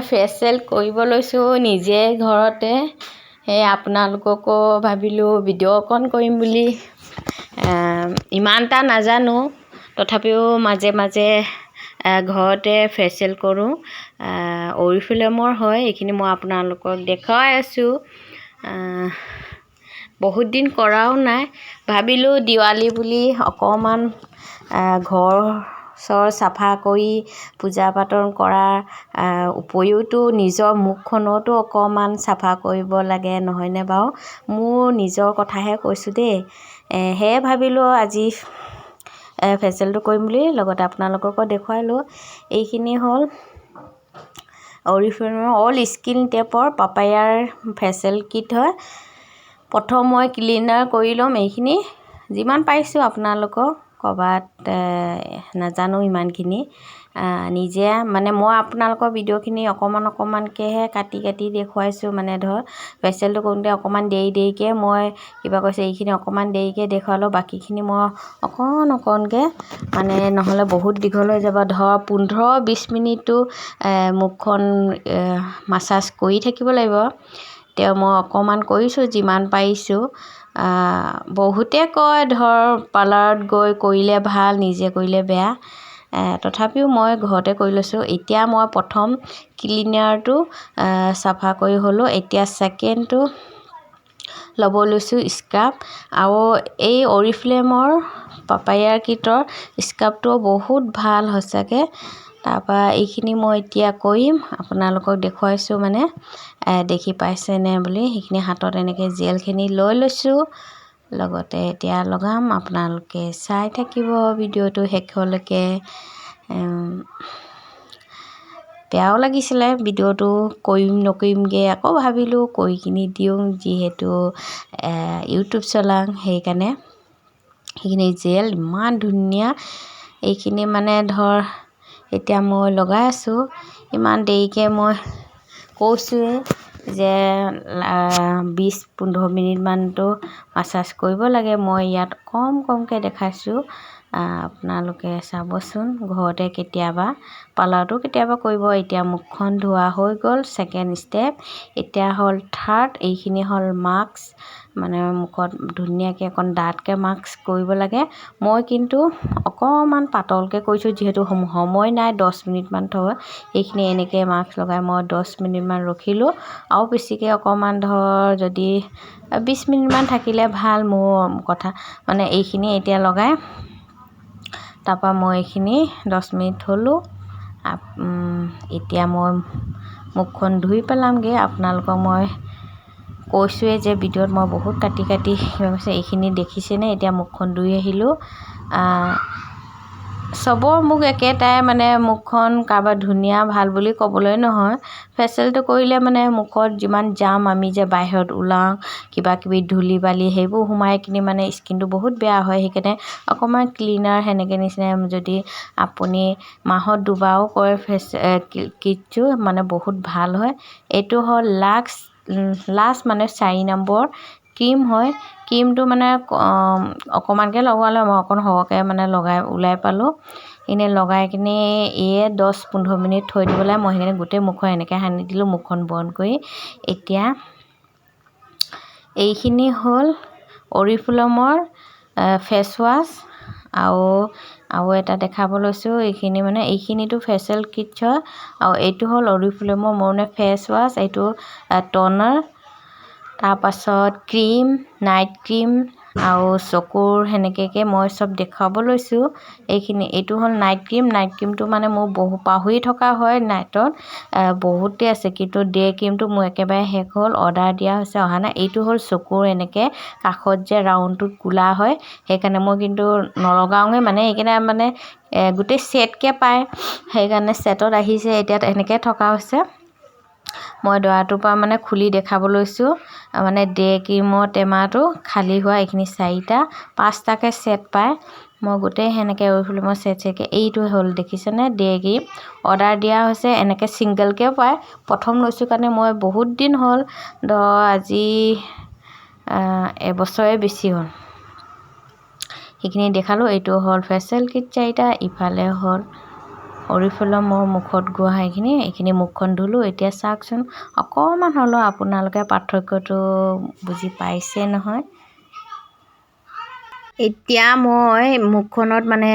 Facial কৰিব লৈছোঁ নিজে ঘৰতে। সেই আপোনালোককো ভাবিলোঁ ভিডিঅ' অকণ কৰিম বুলি। ইমান এটা নাজানো, তথাপিও মাজে মাজে ঘৰতে ফেচিয়েল কৰোঁ। অৰিফ্লেমৰ হয়, এইখিনি মই আপোনালোকক দেখুৱাই আছোঁ। বহুত দিন কৰাও নাই, ভাবিলোঁ দিৱালী বুলি অকণমান ঘৰ চৰ চাফা কৰি পূজা পাতল কৰাৰ উপৰিওতো নিজৰ মুখখনতো অকণমান চাফা কৰিব লাগে, নহয়নে বাৰু? মোৰ নিজৰ কথাহে কৈছোঁ দেই। সেয়ে ভাবিলোঁ আজি ফেচিয়েলটো কৰিম বুলি, লগতে আপোনালোককো দেখুৱালোঁ। এইখিনি হ'ল অৰিফ্লেমৰ অল স্কিন টেপৰ পাপায়াৰ ফেচিয়েল কিট হয়। প্ৰথম মই ক্লিনাৰ কৰি ল'ম এইখিনি, যিমান পাৰিছোঁ আপোনালোকক ক'ৰবাত নাজানো ইমানখিনি। নিজে মানে মই আপোনালোকৰ ভিডিঅ'খিনি অকণমানকৈহে কাটি দেখুৱাইছোঁ। মানে ধৰ ফেচিয়েলটো কৰোঁতে অকণমান দেৰিকৈ মই কিবা কৈছোঁ, এইখিনি অকণমান দেৰিকৈ দেখুৱালোঁ, বাকীখিনি মই অকণকৈ মানে নহ'লে বহুত দীঘল হৈ যাব। ধৰ 15-20 মিনিটটো মুখখন মাছাজ কৰি থাকিব লাগিব। তেওঁ মই অকণমান কৰিছোঁ যিমান পাৰিছোঁ। বহুতে কয় ধৰ পাৰ্লাৰত গৈ কৰিলে ভাল, নিজে কৰিলে বেয়া। তথাপিও মই ঘৰতে কৰি লৈছোঁ। এতিয়া মই প্ৰথম ক্লিনাৰটো চাফা কৰি হ'লোঁ, এতিয়া ছেকেণ্ডটো ল'ব লৈছোঁ স্ক্ৰাব। আৰু এই অৰিফ্লেমৰ পাপায়াৰ কিটৰ স্ক্ৰাবটো বহুত ভাল সঁচাকৈ। তাৰপৰা এইখিনি মই এতিয়া কৰিম, আপোনালোকক দেখুৱাইছোঁ মানে দেখি পাইছেনে বুলি। সেইখিনি হাতত এনেকৈ জেলখিনি লৈ লৈছোঁ, লগতে এতিয়া লগাম। আপোনালোকে চাই থাকিব ভিডিঅ'টো শেষলৈকে। বেয়াও লাগিছিলে ভিডিঅ'টো কৰিম নকৰিমগৈ, আকৌ ভাবিলোঁ কৰি কিনি দিওঁ, যিহেতু ইউটিউব চলাওঁ সেইকাৰণে। সেইখিনি জেল ইমান ধুনীয়া। এইখিনি মানে ধৰ এতিয়া মই লগাই আছোঁ। ইমান দেৰিকৈ মই কৈছোঁৱে যে 20-15 মিনিটমানটো মাছাজ কৰিব লাগে। মই ইয়াত কমকৈ দেখাইছোঁ, আপোনালোকে চাবচোন ঘৰতে কেতিয়াবা। পাৰ্লাৰটো কেতিয়াবা কৰিব। এতিয়া মুখখন ধোৱা হৈ গ'ল, ছেকেণ্ড ষ্টেপ। এতিয়া হ'ল থাৰ্ড, এইখিনি হ'ল মাস্ক। মানে মুখত ধুনীয়াকৈ অকণ ডাঠকৈ মাস্ক কৰিব লাগে। মই কিন্তু অকণমান পাতলকৈ কৰিছোঁ, যিহেতু সময় নাই। 10 মিনিটমান থ'ব। এইখিনি এনেকৈ মাস্ক লগাই মই 10 মিনিটমান ৰখিলোঁ। আৰু বেছিকৈ অকণমান ধৰ যদি 20 মিনিটমান থাকিলে ভাল, মোৰ কথা মানে। এইখিনি এতিয়া লগাই তাৰপৰা মই এইখিনি 10 মিনিট থ'লোঁ। এতিয়া মই মুখখন ধুই পেলামগৈ। আপোনালোকক মই কৈছোঁৱে যে ভিডিঅ'ত মই বহুত কাটি এইখিনি দেখিছেনে। এতিয়া মুখখন ধুই আহিলোঁ। চবৰ মুখ একেটাই, মানে মুখখন কাৰোবাৰ ধুনীয়া ভাল বুলি ক'বলৈ নহয়। ফেচিয়েলটো কৰিলে মানে মুখত যিমান জাম, আমি যে বাহিৰত ওলাওঁ কিবাকিবি ধূলি বালি সেইবোৰ সোমাই কিনি মানে স্কিনটো বহুত বেয়া হয়। সেইকাৰণে অকণমান ক্লিনাৰ সেনেকৈ নিচিনা যদি আপুনি মাহত দুবাৰো কৰে কিটটো মানে বহুত ভাল হয়। এইটো হ'ল লাষ্ট মানে 4 নম্বৰ ক্ৰীম হয়। ক্ৰীমটো মানে অকণমানকৈ লগোৱালে, মই অকণ সৰহকৈ মানে ওলাই পালোঁ। এনেই লগাই কিনি 10-15 মিনিট থৈ দিব লাগে। মই সেইকাৰণে গোটেই মুখখন এনেকৈ সানি দিলোঁ, মুখখন বন্ধ কৰি। এতিয়া এইখিনি হ'ল অৰিফ্লেমৰ ফেচ ৱাছ। আৰু এটা দেখাব লৈছোঁ। এইখিনিতো ফেচিয়েল কিটছ হয়। আৰু এইটো হ'ল অৰিফ্লেমৰ মোৰ মানে ফেচ ৱাছ। এইটো টনাৰ, তাৰপাছত ক্ৰীম, নাইট ক্ৰীম আৰু চকুৰ সেনেকৈ মই চব দেখুৱাব লৈছোঁ। এইটো হ'ল নাইট ক্ৰীম। নাইট ক্ৰীমটো মানে মোৰ পাহৰি থকা হয় নাইটত, বহুতেই আছে, কিন্তু ডে ক্ৰীমটো মোৰ একেবাৰে শেষ হ'ল, অৰ্ডাৰ দিয়া হৈছে, অহা নাই। এইটো হ'ল চকুৰ এনেকৈ কাষত যে ৰাউণ্ডটোত ক'লা হয়, সেইকাৰণে মই কিন্তু নলগাওঁগৈ মানে। সেইকাৰণে মানে গোটেই ছেটকৈ পায়, সেইকাৰণে ছেটত আহিছে। এতিয়া এনেকৈ থকা হৈছে। মই দৰাটোৰ পৰা মানে খুলি দেখাব লৈছোঁ। মানে ডে ক্ৰীমৰ টেমাটো খালী হোৱা, এইখিনি 4-5টাকৈ ছেট পায়। মই গোটেই সেনেকৈ অৰিফ্লেমৰ ছেটকৈ এইটো হ'ল দেখিছেনে ডে ক্ৰীম, অৰ্ডাৰ দিয়া হৈছে। এনেকৈ ছিংগলকৈও পায়। প্ৰথম লৈছোঁ কাৰণে মই বহুত দিন হ'ল, আজি এবছৰে বেছি হ'ল। সেইখিনি দেখালোঁ। এইটো হ'ল ফেচিয়েল কিট 4টা, ইফালে হ'ল অৰিফেলম মোৰ মুখত ঘঁহা এইখিনি মুখখন ধুলোঁ। এতিয়া চাওকচোন অকণমান হ'লেও আপোনালোকে পাৰ্থক্যটো বুজি পাইছে নহয়। এতিয়া মই মুখখনত মানে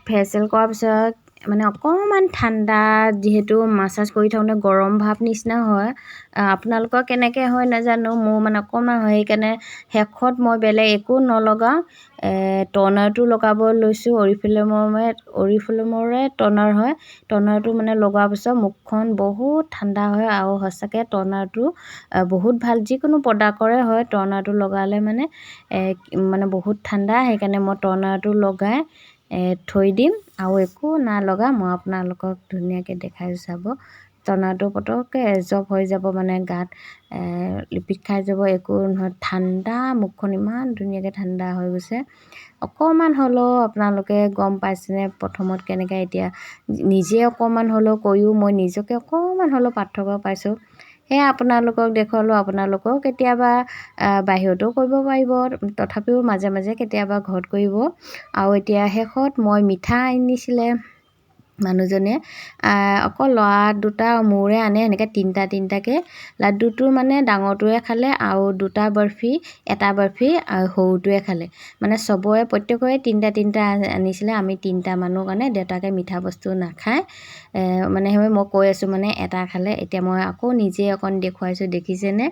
ফেচিয়েল কৰাৰ পিছত মানে অকণমান ঠাণ্ডা, যিহেতু মাছাজ কৰি থাকোঁতে গৰম ভাৱ নিচিনা হয়। আপোনালোকৰ কেনেকৈ হয় নাজানো, মোৰ মানে অকণমান হয়। সেইকাৰণে শেষত মই বেলেগ একো নলগাওঁ, টনাৰটো লগাব লৈছোঁ। অৰিফেলমৰে টনাৰ হয়। টনাৰটো মানে লগোৱাৰ পিছত মুখখন বহুত ঠাণ্ডা হয় আৰু সঁচাকৈ টনাৰটো বহুত ভাল। যিকোনো প্ৰডাক্টৰে হয়, টনাৰটো লগালে মানে বহুত ঠাণ্ডা। সেইকাৰণে মই টনাৰটো লগাই থৈ দিম আৰু একো নালগা। মই আপোনালোকক ধুনীয়াকৈ দেখাইছোঁ চাব। টনাৰটো পটককৈ এজব হৈ যাব, মানে গাত লিপিক খাই যাব, একো নহয়। ঠাণ্ডা, মুখখন ইমান ধুনীয়াকৈ ঠাণ্ডা হৈ গৈছে। অকণমান হ'লেও আপোনালোকে গম পাইছেনে প্ৰথমত কেনেকৈ, এতিয়া নিজে অকণমান হ'লেও কৰিও মই নিজকে অকণমান হ'লেও পাৰ্থক্য পাইছোঁ। সেয়া আপোনালোকক দেখুৱালোঁ। আপোনালোকেও কেতিয়াবা বাহিৰতো কৰিব পাৰিব, তথাপিও মাজে মাজে কেতিয়াবা ঘৰত কৰিব। আৰু এতিয়া শেষত মই মিঠা আনিছিলে মানুহজনে, অকল ল'ৰা দুটা মোৰে আনে, এনেকৈ তিনিটাকৈ। লাড্ডুটো মানে ডাঙৰটোৱে খালে আৰু দুটা বৰফি, এটা বৰফি সৰুটোৱে খালে। মানে চবৰে প্ৰত্যেকৰে তিনিটা আনিছিলে। আমি তিনিটা মানুহ কাৰণে, দেউতাকে মিঠা বস্তু নাখায়। মানে সেই মই কৈ আছোঁ, মানে এটা খালে। এতিয়া মই আকৌ নিজে অকণ দেখুৱাইছোঁ, দেখিছেনে?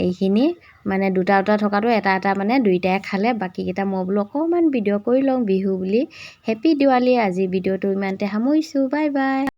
এইখিনি মানে দুটা থকাটো এটা মানে দুইটাই খালে। বাকীকেইটা মই বোলো অকণমান ভিডিঅ' কৰি লওঁ বিহু বুলি। হেপী দিৱালী। আজি ভিডিঅ'টো ইমানতে সামৰিছোঁ। Bye bye.